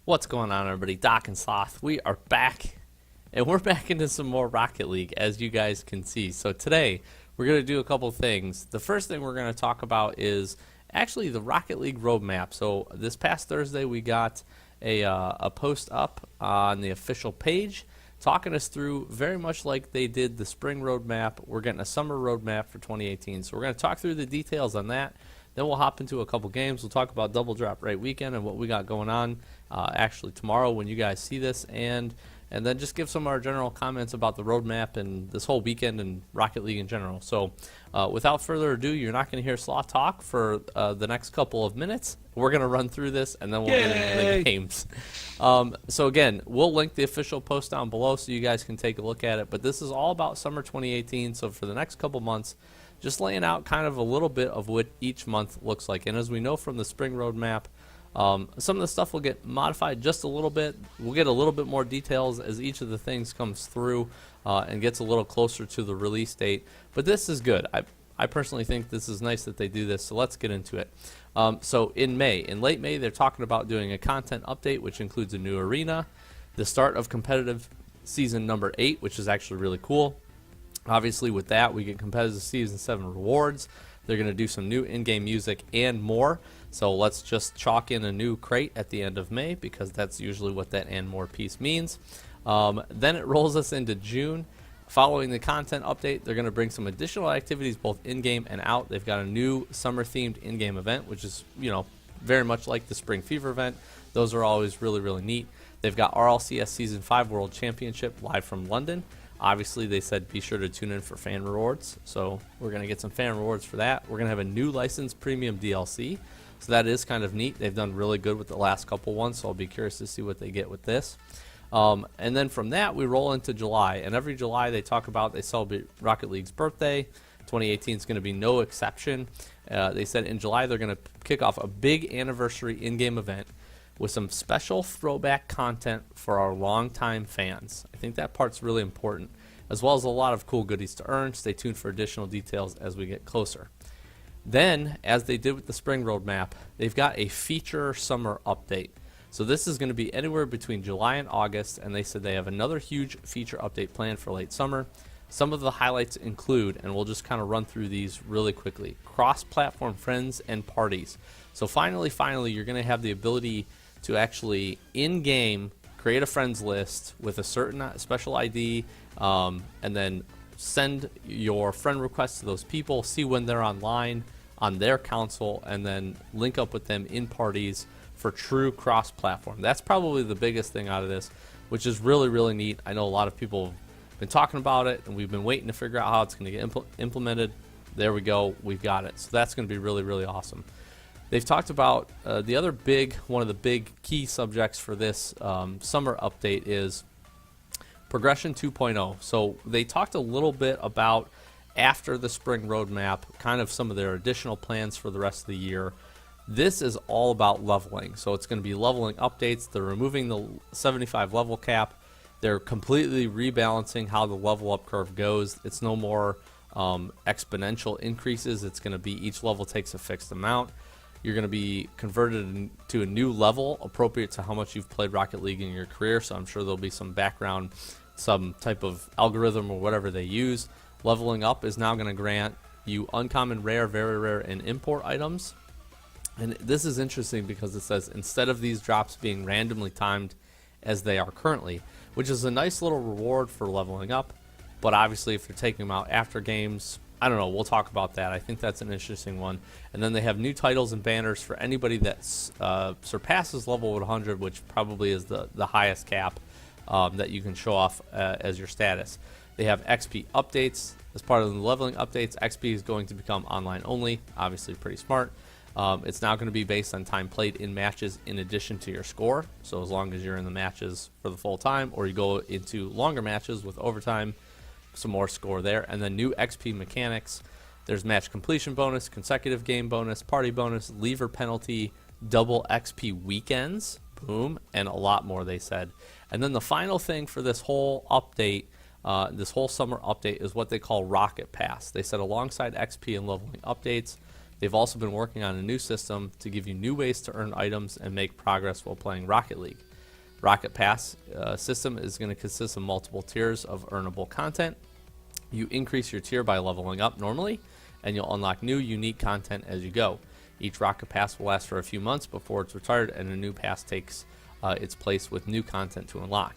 What's going on, everybody? Doc and Sloth, we are back, and we're back into some more Rocket League, as you guys can see. So today, we're going to do a couple things. The first thing we're going to talk about is actually the Rocket League roadmap. So this past Thursday, we got a post up on the official page talking us through, very much like they did the spring roadmap. We're getting a summer roadmap for 2018. So we're going to talk through the details on that. Then we'll hop into a couple games. We'll talk about Double Drop Right Weekend and what we got going on actually tomorrow when you guys see this, and then just give some of our general comments about the roadmap and this whole weekend and Rocket League in general. So without further ado, you're not going to hear Sloth talk for the next couple of minutes. We're going to run through this, and then we'll get into the games. So again, we'll link the official post down below so you guys can take a look at it. But this is all about summer 2018, so for the next couple months, just laying out kind of a little bit of what each month looks like. And as we know from the spring roadmap, some of the stuff will get modified just a little bit. We'll get a little bit more details as each of the things comes through and gets a little closer to the release date. But this is good. I personally think this is nice that they do this, so let's get into it. So in late May, they're talking about doing a content update, which includes a new arena, the start of competitive season number 8, which is actually really cool. Obviously, with that, we get competitive season 7 rewards. They're going to do some new in-game music and more. So let's just chalk in a new crate at the end of May, because that's usually what that and more piece means. Then it rolls us into June. Following the content update, they're going to bring some additional activities both in-game and out. They've got a new summer-themed in-game event, which is, very much like the Spring Fever event. Those are always really, really neat. They've got RLCS Season 5 World Championship live from London. Obviously, they said be sure to tune in for fan rewards, so we're going to get some fan rewards for that. We're going to have a new licensed premium DLC, so that is kind of neat. They've done really good with the last couple ones, so I'll be curious to see what they get with this. And then from that, we roll into July, and every July they celebrate Rocket League's birthday. 2018 is going to be no exception. They said in July they're going to kick off a big anniversary in-game event with some special throwback content for our longtime fans. I think that part's really important, as well as a lot of cool goodies to earn. Stay tuned for additional details as we get closer. Then, as they did with the spring roadmap, they've got a feature summer update. So this is going to be anywhere between July and August, and they said they have another huge feature update planned for late summer. Some of the highlights include, and we'll just kind of run through these really quickly, cross-platform friends and parties. So finally, you're going to have the ability to actually, in-game, create a friends list with a certain special ID, and then send your friend requests to those people, see when they're online on their console, and then link up with them in parties for true cross-platform. That's probably the biggest thing out of this, which is really, really neat. I know a lot of people have been talking about it, and we've been waiting to figure out how it's going to get implemented. There we go. We've got it. So that's going to be really, really awesome. They've talked about one of the big key subjects for this summer update is Progression 2.0. So they talked a little bit about, after the spring roadmap, kind of some of their additional plans for the rest of the year. This is all about leveling. So it's going to be leveling updates. They're removing the 75 level cap. They're completely rebalancing how the level up curve goes. It's no more exponential increases. It's going to be each level takes a fixed amount. You're going to be converted to a new level appropriate to how much you've played Rocket League in your career, so I'm sure there'll be some background, some type of algorithm or whatever they use. Leveling up is now going to grant you uncommon, rare, very rare, and import items. And this is interesting because it says instead of these drops being randomly timed as they are currently, which is a nice little reward for leveling up, but obviously if you're taking them out after games, I don't know, we'll talk about that. I think that's an interesting one. And then they have new titles and banners for anybody that surpasses level 100, which probably is the highest cap that you can show off as your status. They have XP updates. As part of the leveling updates, XP is going to become online only. Obviously pretty smart. It's now going to be based on time played in matches in addition to your score. So as long as you're in the matches for the full time, or you go into longer matches with overtime, some more score there. And then new XP mechanics. There's match completion bonus, consecutive game bonus, party bonus, lever penalty, double XP weekends, boom, and a lot more, they said. And then the final thing for this whole update, this whole summer update, is what they call Rocket Pass. They said alongside XP and leveling updates, they've also been working on a new system to give you new ways to earn items and make progress while playing Rocket League. Rocket Pass system is going to consist of multiple tiers of earnable content. You increase your tier by leveling up normally, and you'll unlock new, unique content as you go. Each Rocket Pass will last for a few months before it's retired, and a new pass takes its place with new content to unlock.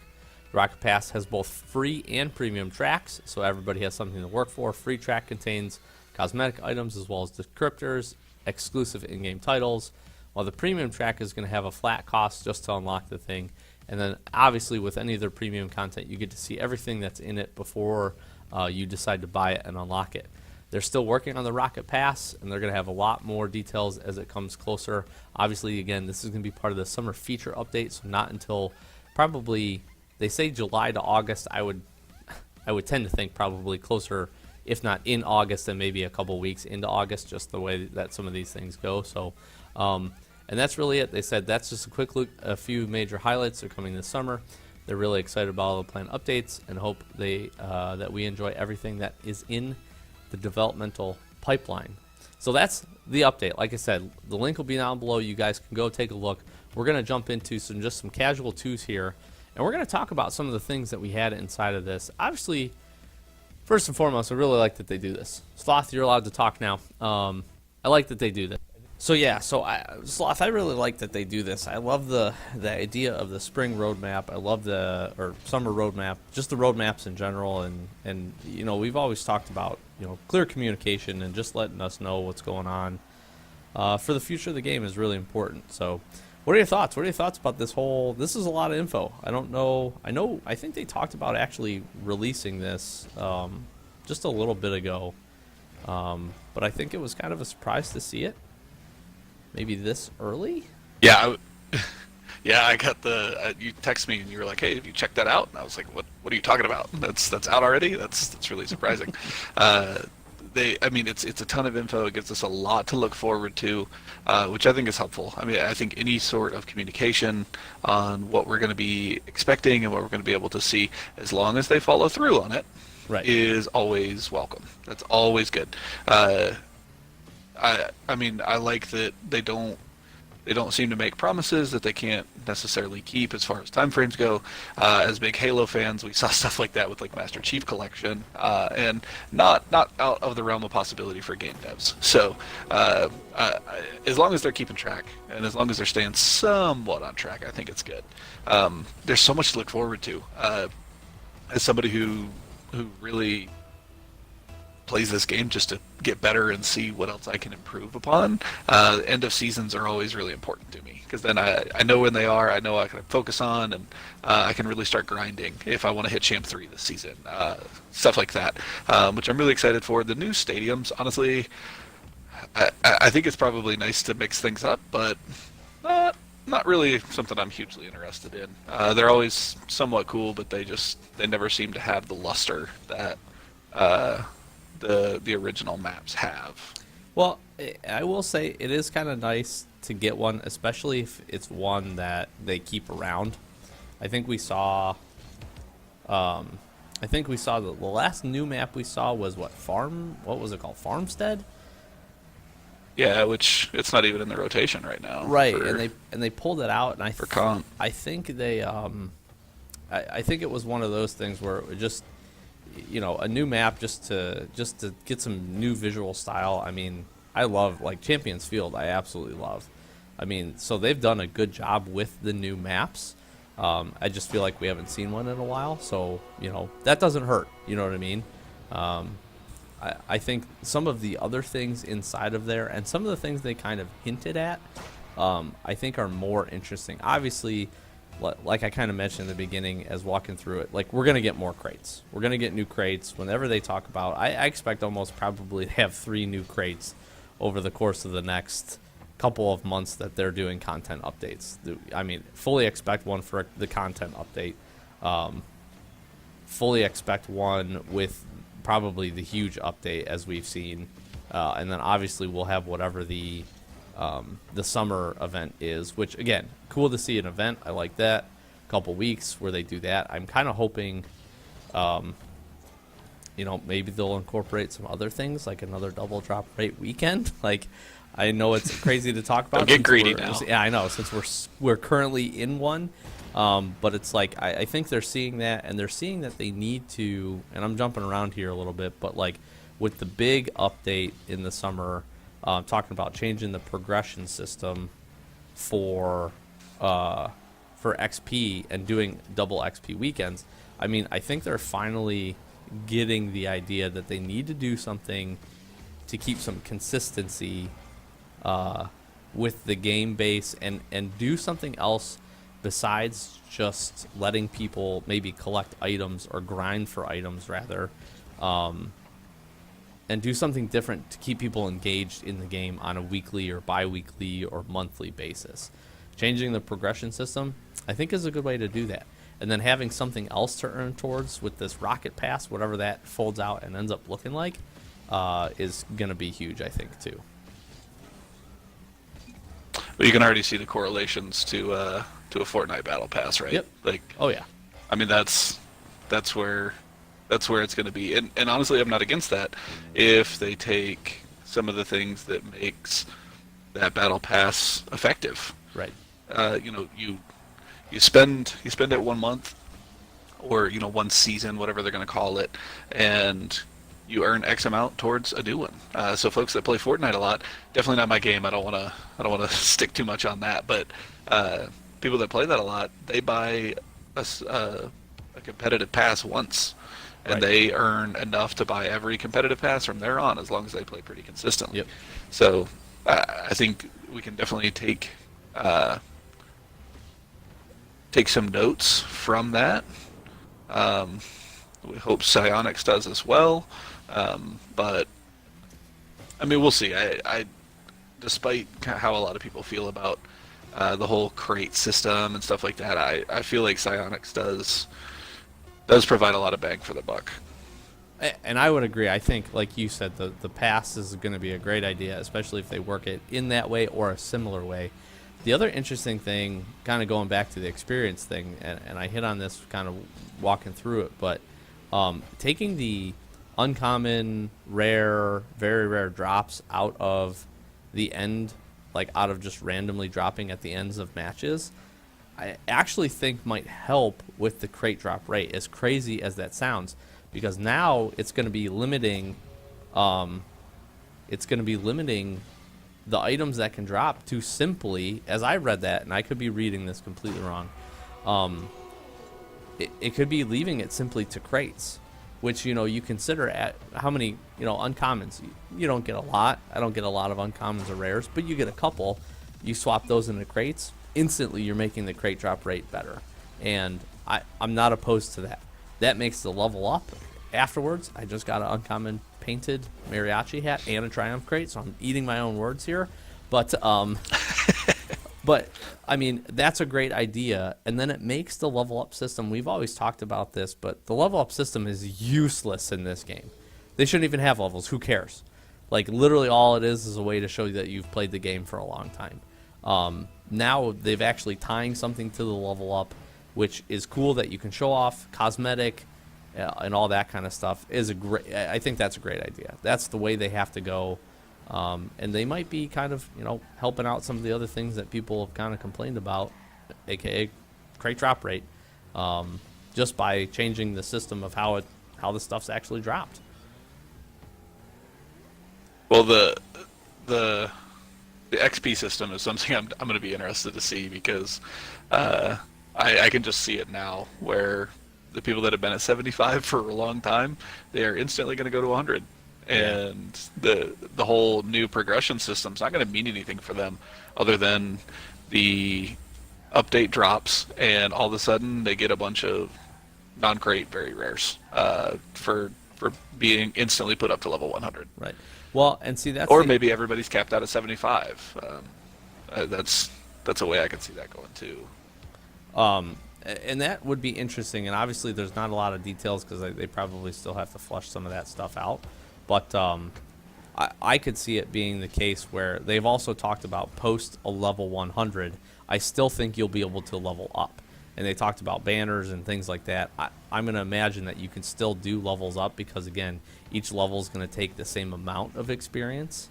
The Rocket Pass has both free and premium tracks, so everybody has something to work for. Free track contains cosmetic items as well as descriptors, exclusive in-game titles, while the premium track is going to have a flat cost just to unlock the thing. And then obviously with any of their premium content, you get to see everything that's in it before you decide to buy it and unlock it. They're still working on the Rocket Pass, and they're going to have a lot more details as it comes closer. Obviously, again, this is going to be part of the summer feature update, so not until probably, they say July to August. I would tend to think probably closer, if not in August, then maybe a couple weeks into August, just the way that some of these things go. So, and that's really it. They said that's just a quick look. A few major highlights are coming this summer. They're really excited about all the planned updates and hope that we enjoy everything that is in the developmental pipeline. So that's the update. Like I said, the link will be down below. You guys can go take a look. We're going to jump into some casual twos here, and we're going to talk about some of the things that we had inside of this. Obviously, first and foremost, I really like that they do this. Sloth, you're allowed to talk now. I like that they do this. So yeah, Sloth, I really like that they do this. I love the idea of the spring roadmap. I love or summer roadmap, just the roadmaps in general, and you know, we've always talked about, you know, clear communication and just letting us know what's going on for the future of the game is really important. So what are your thoughts? What are your thoughts about this whole, this is a lot of info. I think they talked about actually releasing this just a little bit ago, but I think it was kind of a surprise to see it. Maybe this early? Yeah, yeah. I got you text me and you were like, "Hey, have you checked that out?" And I was like, "What? What are you talking about? That's out already? That's really surprising." I mean, it's a ton of info. It gives us a lot to look forward to, which I think is helpful. I mean, I think any sort of communication on what we're going to be expecting and what we're going to be able to see, as long as they follow through on it, right, is always welcome. That's always good. I mean, I like that they don't seem to make promises that they can't necessarily keep as far as time frames go. As big Halo fans, we saw stuff like that with like Master Chief Collection, and not out of the realm of possibility for game devs. So as long as they're keeping track and as long as they're staying somewhat on track, I think it's good. There's so much to look forward to. As somebody who really plays this game just to get better and see what else I can improve upon, end of seasons are always really important to me, because then I know when they are, I know I can focus on, and I can really start grinding if I want to hit Champ 3 this season, stuff like that, which I'm really excited for. The new stadiums, honestly, I think it's probably nice to mix things up, but not really something I'm hugely interested in. They're always somewhat cool, but they never seem to have the luster that the original maps have. Well, I will say it is kind of nice to get one, especially if it's one that they keep around. I think we saw the last new map we saw was what was it called? Farmstead? Yeah, which it's not even in the rotation right now. Right, and they pulled it out, and I think they I think it was one of those things where it just, you know, a new map just to get some new visual style. I mean, I love, like, Champions Field. I absolutely love. I mean, so they've done a good job with the new maps. I just feel like we haven't seen one in a while, so, you know, that doesn't hurt. You know what I mean? I think some of the other things inside of there and some of the things they kind of hinted at, I think are more interesting. Obviously, like I kind of mentioned in the beginning as walking through it, like, we're going to get more crates. We're going to get new crates. Whenever they talk about, I expect almost probably to have 3 new crates over the course of the next couple of months that they're doing content updates. I mean, fully expect one for the content update. Fully expect one with probably the huge update as we've seen. And then obviously we'll have whatever the summer event is, which, again, cool to see an event. I like that. A couple weeks where they do that. I'm kind of hoping, you know, maybe they'll incorporate some other things, like another double drop rate weekend. Like, I know it's crazy to talk about. Don't get since greedy we're- now. Yeah, I know. Since we're currently in one, but it's like I think they're seeing that, and they're seeing that they need to. And I'm jumping around here a little bit, but like with the big update in the summer, talking about changing the progression system for XP and doing double XP weekends. I mean, I think they're finally getting the idea that they need to do something to keep some consistency with the game base and do something else besides just letting people maybe collect items or grind for items rather, and do something different to keep people engaged in the game on a weekly or bi-weekly or monthly basis. Changing the progression system, I think, is a good way to do that. And then having something else to earn towards with this Rocket Pass, whatever that folds out and ends up looking like, is going to be huge, I think, too. But you can already see the correlations to a Fortnite Battle Pass, right? Yep. Like, Oh, yeah. I mean, that's where it's going to be. And honestly, I'm not against that if they take some of the things that makes that Battle Pass effective. Right. You spend it 1 month, or 1 season, whatever they're going to call it, and you earn X amount towards a new one. So folks that play Fortnite a lot, definitely not my game. I don't want to stick too much on that. But people that play that a lot, they buy a competitive pass once, and Right. they earn enough to buy every competitive pass from there on, as long as they play pretty consistently. Yep. So I think we can definitely take some notes from that. We hope Psyonix does as well. But I mean, we'll see. I despite how a lot of people feel about the whole crate system and stuff like that, I feel like Psyonix does provide a lot of bang for the buck. And I would agree. I think, like you said, the pass is going to be a great idea, especially if they work it in that way or a similar way. The other interesting thing, kind of going back to the experience thing, and I hit on this kind of walking through it, but taking the uncommon, rare, very rare drops out of the end, like out of just randomly dropping at the ends of matches, I actually think might help with the crate drop rate, as crazy as that sounds, because now it's going to be limiting the items that can drop to simply, as I read that, and I could be reading this completely wrong, it could be leaving it simply to crates, which, you consider at how many, uncommons. You don't get a lot. I don't get a lot of uncommons or rares, but you get a couple. You swap those into crates, instantly you're making the crate drop rate better. And I'm not opposed to that. That makes the level up. Afterwards, I just got an uncommon painted mariachi hat and a Triumph crate, so I'm eating my own words here. But but I mean, that's a great idea, and then it makes the level up system. We've always talked about this, but the level up system is useless in this game. They shouldn't even have levels. Who cares? Like, literally all it is a way to show you that you've played the game for a long time. Now they've actually tying something to the level up, which is cool, that you can show off cosmetic and all that kind of stuff. I think that's a great idea. That's the way they have to go. And they might be kind of, helping out some of the other things that people have kind of complained about, aka crate drop rate, just by changing the system of how the stuff's actually dropped. Well, the XP system is something I'm going to be interested to see, because I can just see it now, where the people that have been at 75 for a long time, they are instantly going to go to 100. And the whole new progression system's not going to mean anything for them, other than the update drops, and all of a sudden they get a bunch of non-crate very rares for being instantly put up to level 100. Right. Well, and see, that's Or maybe everybody's capped out at 75. That's a way I can see that going too. And that would be interesting. And obviously, there's not a lot of details, because they probably still have to flush some of that stuff out. But I could see it being the case where they've also talked about post a level 100. I still think you'll be able to level up. And they talked about banners and things like that. I'm going to imagine that you can still do levels up, because, again, each level is going to take the same amount of experience.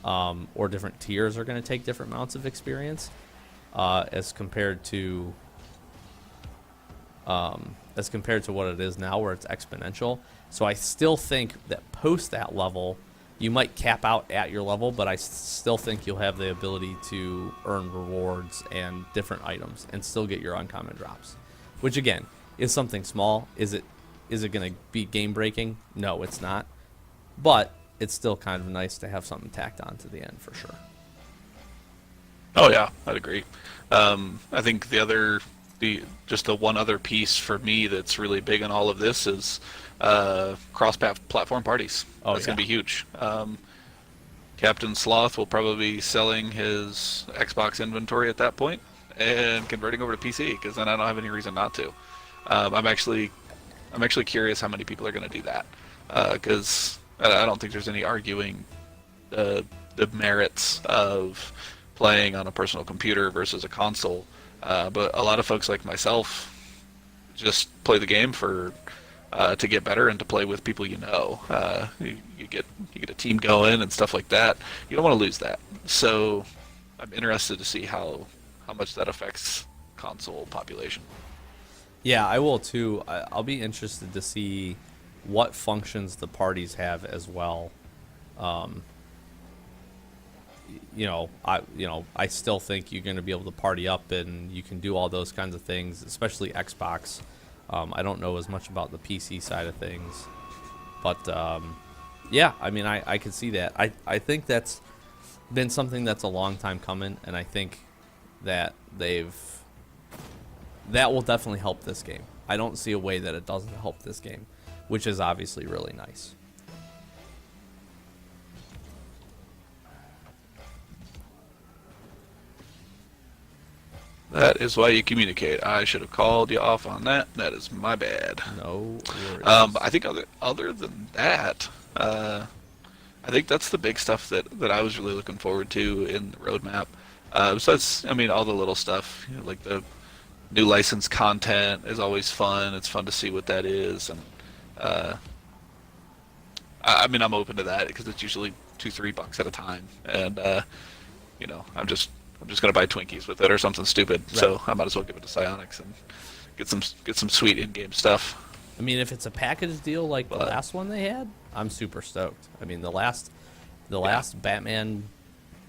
or different tiers are going to take different amounts of experience, as compared to what it is now, where it's exponential. So I still think that post that level, you might cap out at your level, but I still think you'll have the ability to earn rewards and different items and still get your uncommon drops, which again is something small. Is it going to be game breaking? No, it's not. But it's still kind of nice to have something tacked on to the end for sure. Oh yeah, I'd agree. I think the one other piece for me that's really big in all of this is cross-platform parties. Oh, That's yeah. going to be huge. Captain Sloth will probably be selling his Xbox inventory at that point and converting over to PC, because then I don't have any reason not to. I'm actually curious how many people are going to do that, because I don't think there's any arguing the merits of playing on a personal computer versus a console. But a lot of folks like myself just play the game for to get better and to play with people you know. You get a team going and stuff like that. You don't want to lose that. So I'm interested to see how much that affects console population. Yeah, I will too. I'll be interested to see what functions the parties have as well. I still think you're going to be able to party up and you can do all those kinds of things, especially Xbox. I don't know as much about the PC side of things, but yeah, I mean, I can see that. I think that's been something that's a long time coming, and I think that that will definitely help this game. I don't see a way that it doesn't help this game, which is obviously really nice. That is why you communicate. I should have called you off on that. That is my bad. No worries. But I think other than that, I think that's the big stuff that I was really looking forward to in the roadmap. Besides, I mean, all the little stuff, like the new licensed content is always fun. It's fun to see what that is, and I mean, I'm open to that because it's usually $2-3 at a time, and I'm just gonna buy Twinkies with it or something stupid. Right. So I might as well give it to Psyonix and get some sweet in-game stuff. I mean, if it's a package deal like the But- last one they had, I'm super stoked. I mean, the last Batman /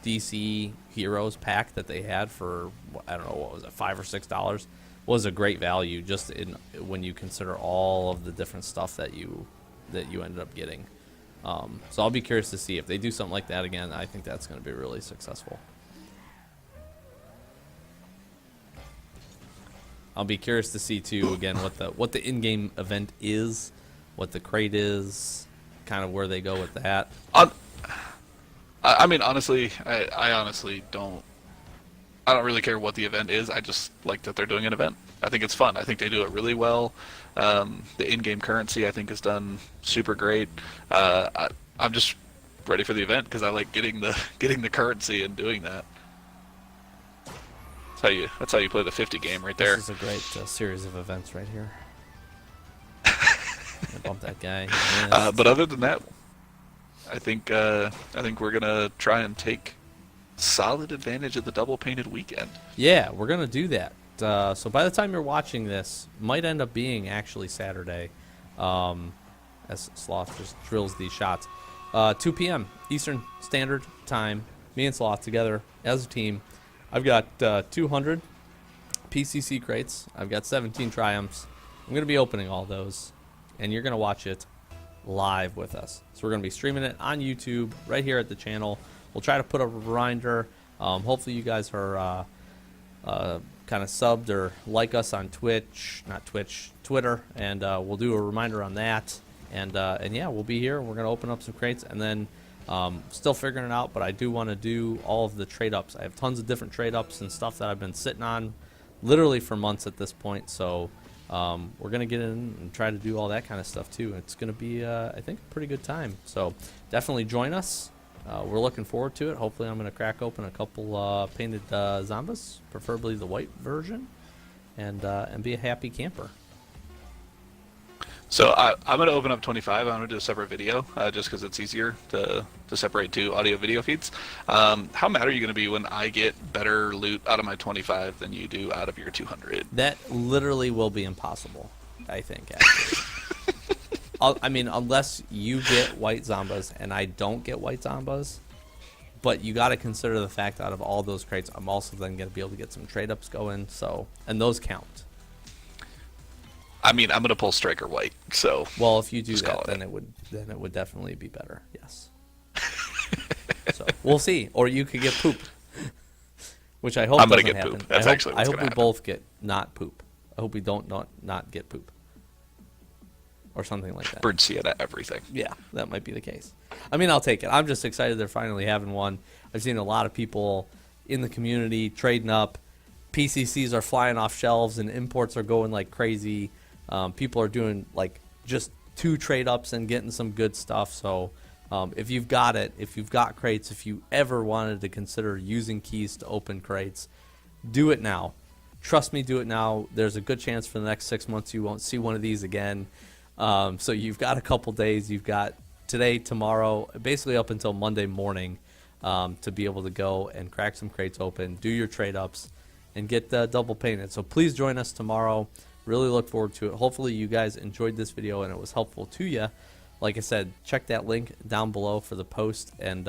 DC Heroes pack that they had for, I don't know, what was it, $5 or $6, was a great value just when you consider all of the different stuff that you ended up getting. So I'll be curious to see if they do something like that again. I think that's going to be really successful. I'll be curious to see too again what the in-game event is, what the crate is, kind of where they go with that. I mean, honestly, I honestly don't. I don't really care what the event is. I just like that they're doing an event. I think it's fun. I think they do it really well. The in-game currency, I think, is done super great. I'm just ready for the event because I like getting the currency and doing that. That's how you play the 50 game right there. This is a great series of events right here. Bump that guy. Yes. But other than that, I think we're gonna try and take solid advantage of the double painted weekend. Yeah, we're gonna do that. So by the time you're watching this, might end up being actually Saturday, as Sloth just drills these shots. 2 p.m. Eastern Standard Time. Me and Sloth together as a team. I've got 200 PCC crates. I've got 17 Triumphs. I'm going to be opening all those, and you're going to watch it live with us. So we're going to be streaming it on YouTube right here at the channel. We'll try to put a reminder. Hopefully you guys are kind of subbed or like us on Twitter, and we'll do a reminder on that. And yeah, we'll be here. We're going to open up some crates, and then still figuring it out, but I do want to do all of the trade-ups. I have tons of different trade-ups and stuff that I've been sitting on literally for months at this point, so we're going to get in and try to do all that kind of stuff too. It's going to be, I think, a pretty good time. So definitely join us. We're looking forward to it. Hopefully I'm going to crack open a couple painted Zombas, preferably the white version, and be a happy camper. So I'm going to open up 25. I'm going to do a separate video just because it's easier to separate two audio video feeds. How mad are you going to be when I get better loot out of my 25 than you do out of your 200? That literally will be impossible, I think, actually. I mean, unless you get white Zombas and I don't get white Zombas. But you got to consider the fact out of all those crates, I'm also then going to be able to get some trade ups going. So, and those count. I mean, I'm going to pull Striker White. So, well, if you do that, then it would definitely be better. Yes. So we'll see. Or you could get poop, which I hope I'm doesn't gonna get happen. poop. That's actually what's I hope gonna we happen. both get not poop. I hope we don't not get poop. Or something like that. Bird Sienna everything. Yeah, that might be the case. I mean, I'll take it. I'm just excited they're finally having one. I've seen a lot of people in the community trading up. PCCs are flying off shelves and imports are going like crazy. People are doing like just 2 trade ups and getting some good stuff. So if you've got it, if you've got crates, if you ever wanted to consider using keys to open crates, do it now. Trust me, do it now. There's a good chance for the next 6 months you won't see one of these again. So you've got a couple days. You've got today, tomorrow, basically up until Monday morning to be able to go and crack some crates open, do your trade ups, and get double painted. So please join us tomorrow. Really look forward to it. Hopefully you guys enjoyed this video and it was helpful to you. Like I said, check that link down below for the post and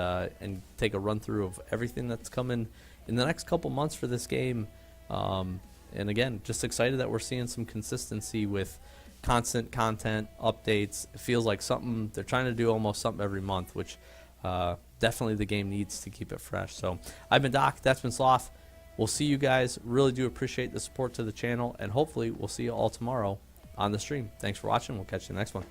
take a run through of everything that's coming in the next couple months for this game. And again, just excited that we're seeing some consistency with constant content updates. It feels like something they're trying to do, almost something every month, which definitely the game needs to keep it fresh. So I've been Doc, that's been Sloth. We'll see you guys. Really do appreciate the support to the channel, and hopefully we'll see you all tomorrow on the stream. Thanks for watching. We'll catch you in the next one.